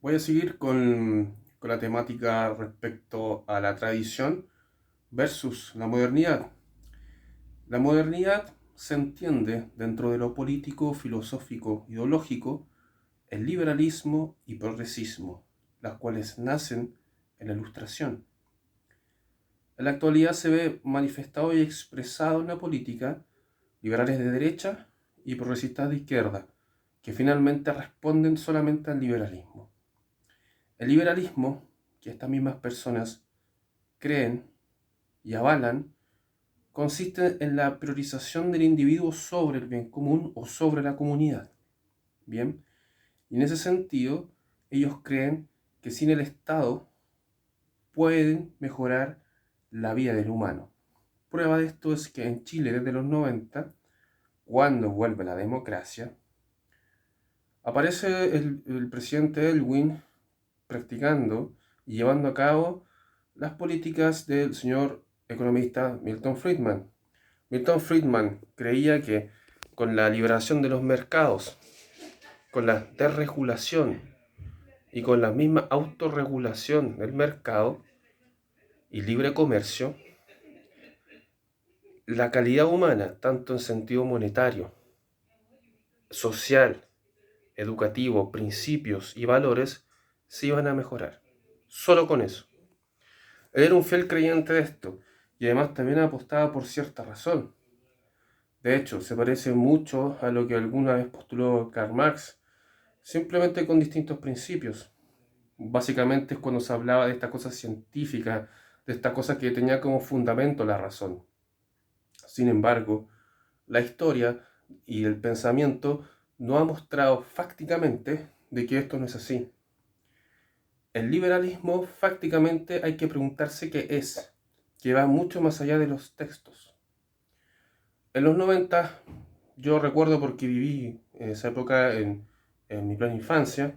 Voy a seguir con la temática respecto a la tradición versus la modernidad. La modernidad se entiende dentro de lo político, filosófico, ideológico, el liberalismo y progresismo, las cuales nacen en la Ilustración. En la actualidad se ve manifestado y expresado en la política liberales de derecha y progresistas de izquierda, que finalmente responden solamente al liberalismo. El liberalismo, que estas mismas personas creen y avalan, consiste en la priorización del individuo sobre el bien común o sobre la comunidad. Bien, y en ese sentido, ellos creen que sin el Estado pueden mejorar la vida del humano. Prueba de esto es que en Chile desde los 90, cuando vuelve la democracia, aparece el presidente Elwin practicando y llevando a cabo las políticas del señor economista Milton Friedman. Milton Friedman creía que con la liberación de los mercados, con la desregulación y con la misma autorregulación del mercado y libre comercio, la calidad humana, tanto en sentido monetario, social, educativo, principios y valores, se iban a mejorar. Solo con eso. Él era un fiel creyente de esto y además también apostaba por cierta razón. De hecho, se parece mucho a lo que alguna vez postuló Karl Marx, simplemente con distintos principios. Básicamente es cuando se hablaba de esta cosa científica, de esta cosa que tenía como fundamento la razón. Sin embargo, la historia y el pensamiento no ha mostrado fácticamente de que esto no es así. El liberalismo fácticamente hay que preguntarse qué es, que va mucho más allá de los textos. En los 90, yo recuerdo porque viví en esa época en mi plena infancia,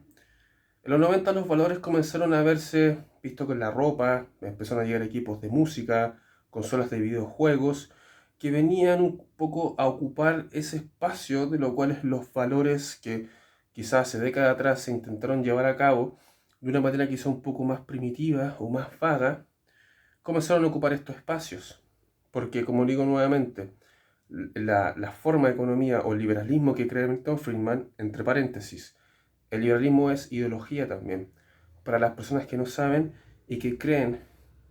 en los 90 los valores comenzaron a verse visto con la ropa, empezaron a llegar equipos de música, consolas de videojuegos, que venían un poco a ocupar ese espacio de lo cuales los valores que quizás hace décadas atrás se intentaron llevar a cabo de una manera quizá un poco más primitiva o más vaga, comenzaron a ocupar estos espacios. Porque, como digo nuevamente, la forma de economía o el liberalismo que crea Milton Friedman, entre paréntesis, el liberalismo es ideología también. Para las personas que no saben y que creen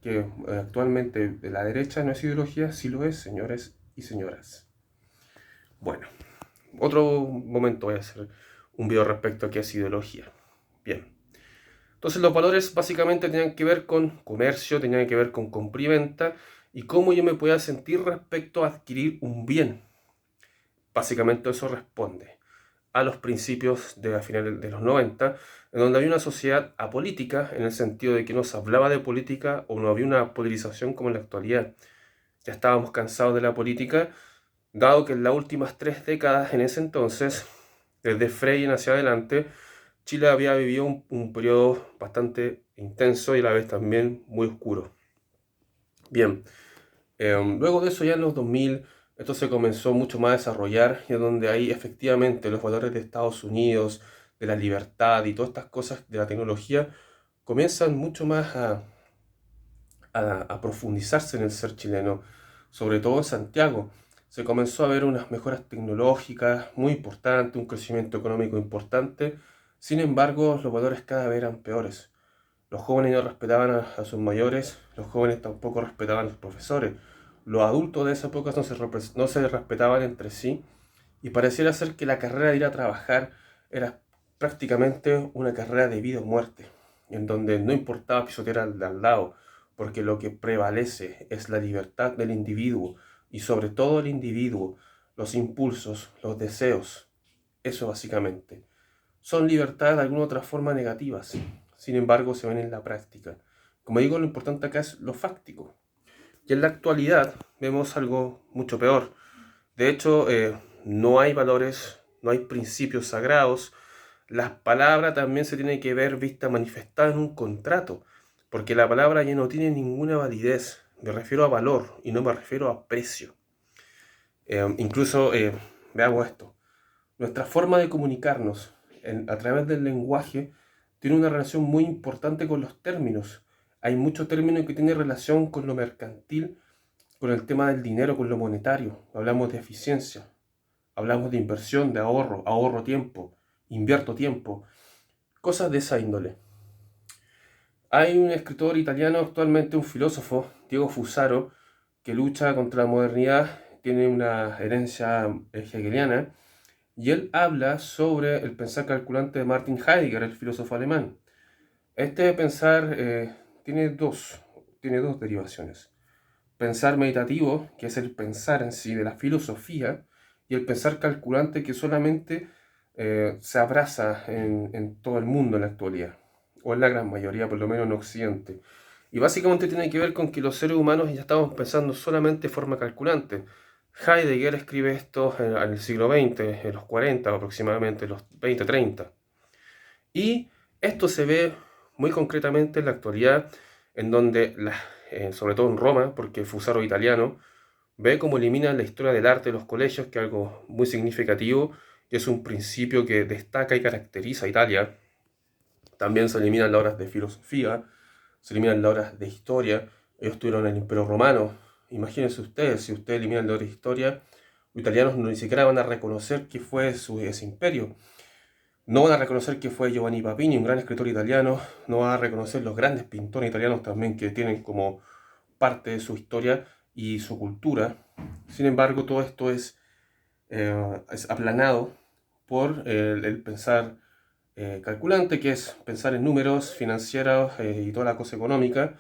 que actualmente la derecha no es ideología, sí lo es, señores y señoras. Bueno, otro momento voy a hacer un video respecto a qué es ideología. Bien. Entonces los valores básicamente tenían que ver con comercio, tenían que ver con compra y venta y cómo yo me podía sentir respecto a adquirir un bien. Básicamente eso responde a los principios de a finales de los 90, en donde había una sociedad apolítica, en el sentido de que no se hablaba de política o no había una polarización como en la actualidad. Ya estábamos cansados de la política, dado que en las últimas 3 décadas en ese entonces, desde Frey en hacia adelante, Chile había vivido un periodo bastante intenso y a la vez también muy oscuro. Bien, luego de eso ya en los 2000 esto se comenzó mucho más a desarrollar y es donde ahí efectivamente los valores de Estados Unidos, de la libertad y todas estas cosas de la tecnología comienzan mucho más a profundizarse en el ser chileno, sobre todo en Santiago. Se comenzó a ver unas mejoras tecnológicas muy importantes, un crecimiento económico importante. Sin embargo, los valores cada vez eran peores. Los jóvenes no respetaban a sus mayores, los jóvenes tampoco respetaban a los profesores. Los adultos de esa época no se respetaban entre sí y pareciera ser que la carrera de ir a trabajar era prácticamente una carrera de vida o muerte, en donde no importaba pisotear al lado, porque lo que prevalece es la libertad del individuo y sobre todo el individuo, los impulsos, los deseos. Eso básicamente. Son libertades de alguna otra forma negativas, sin embargo se ven en la práctica. Como digo, lo importante acá es lo fáctico. Y en la actualidad vemos algo mucho peor. De hecho, no hay valores, no hay principios sagrados. Las palabras también se tienen que ver vista manifestada en un contrato, porque la palabra ya no tiene ninguna validez. Me refiero a valor y no me refiero a precio. Incluso, veamos esto. Nuestra forma de comunicarnos a través del lenguaje tiene una relación muy importante con los términos. Hay mucho término que tiene relación con lo mercantil, con el tema del dinero, con lo monetario. Hablamos de eficiencia, hablamos de inversión, de ahorro, ahorro tiempo, invierto tiempo, cosas de esa índole. Hay un escritor italiano, actualmente un filósofo, Diego Fusaro, que lucha contra la modernidad, tiene una herencia hegeliana, y él habla sobre el pensar calculante de Martin Heidegger, el filósofo alemán. Este pensar tiene dos derivaciones. Pensar meditativo, que es el pensar en sí de la filosofía, y el pensar calculante, que solamente se abraza en todo el mundo en la actualidad, o en la gran mayoría, por lo menos en Occidente. Y básicamente tiene que ver con que los seres humanos ya estamos pensando solamente de forma calculante. Heidegger escribe esto en el siglo XX, en los 40 aproximadamente, los 20-30. Y esto se ve muy concretamente en la actualidad, en donde, sobre todo en Roma, porque Fusaro es italiano, ve cómo eliminan la historia del arte de los colegios, que es algo muy significativo, y es un principio que destaca y caracteriza a Italia. También se eliminan las horas de filosofía, se eliminan las horas de historia. Ellos tuvieron el Imperio Romano. Imagínense ustedes, si ustedes eliminan las horas de historia, los italianos ni siquiera van a reconocer que fue ese imperio. No van a reconocer que fue Giovanni Papini, un gran escritor italiano. No van a reconocer los grandes pintores italianos también que tienen como parte de su historia y su cultura. Sin embargo, todo esto es aplanado por el pensar calculante, que es pensar en números financieros y toda la cosa económica,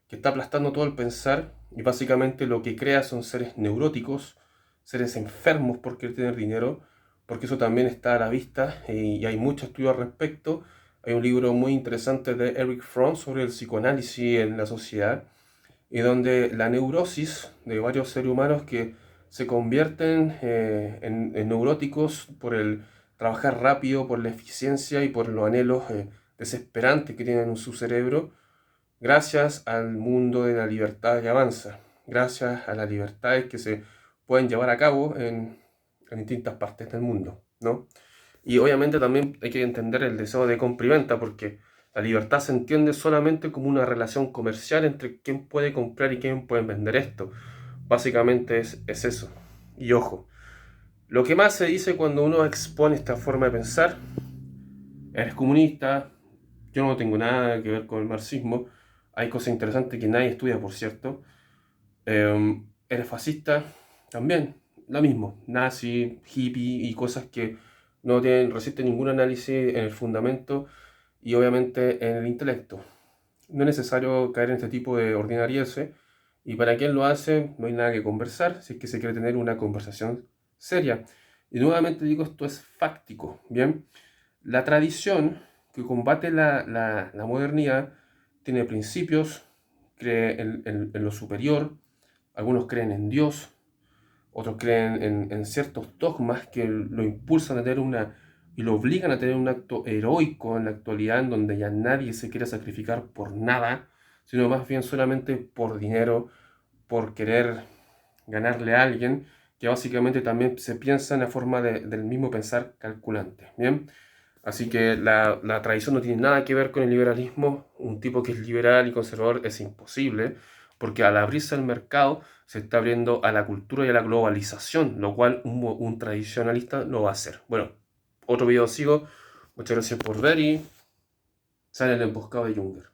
que está aplastando todo el pensar y básicamente lo que crea son seres neuróticos, seres enfermos por querer tener dinero, porque eso también está a la vista y hay mucho estudio al respecto. Hay un libro muy interesante de Eric Fromm sobre el psicoanálisis en la sociedad, y donde la neurosis de varios seres humanos que se convierten en neuróticos por el trabajar rápido, por la eficiencia y por los anhelos desesperantes que tienen en su cerebro, gracias al mundo de la libertad que avanza, gracias a las libertades que se pueden llevar a cabo en distintas partes del mundo, ¿no? Y obviamente también hay que entender el deseo de compra y venta, porque la libertad se entiende solamente como una relación comercial entre quién puede comprar y quién puede vender esto. Básicamente es eso. Y ojo, lo que más se dice cuando uno expone esta forma de pensar: eres comunista, yo no tengo nada que ver con el marxismo, hay cosas interesantes que nadie estudia, por cierto. Eres fascista, también, lo mismo, nazi, hippie y cosas que no resisten ningún análisis en el fundamento y obviamente en el intelecto. No es necesario caer en este tipo de ordinarieces, y para quien lo hace no hay nada que conversar si es que se quiere tener una conversación seria. Y nuevamente digo, esto es fáctico, ¿bien? La tradición que combate la modernidad tiene principios, cree en lo superior, algunos creen en Dios, otros creen en ciertos dogmas que lo impulsan a tener y lo obligan a tener un acto heroico en la actualidad, en donde ya nadie se quiere sacrificar por nada, sino más bien solamente por dinero, por querer ganarle a alguien, que básicamente también se piensa en la forma del mismo pensar calculante, ¿bien? Así que la tradición no tiene nada que ver con el liberalismo. Un tipo que es liberal y conservador es imposible, porque al abrirse el mercado se está abriendo a la cultura y a la globalización, lo cual un tradicionalista no va a hacer. Bueno, otro video sigo. Muchas gracias por ver y sale el emboscado de Junger.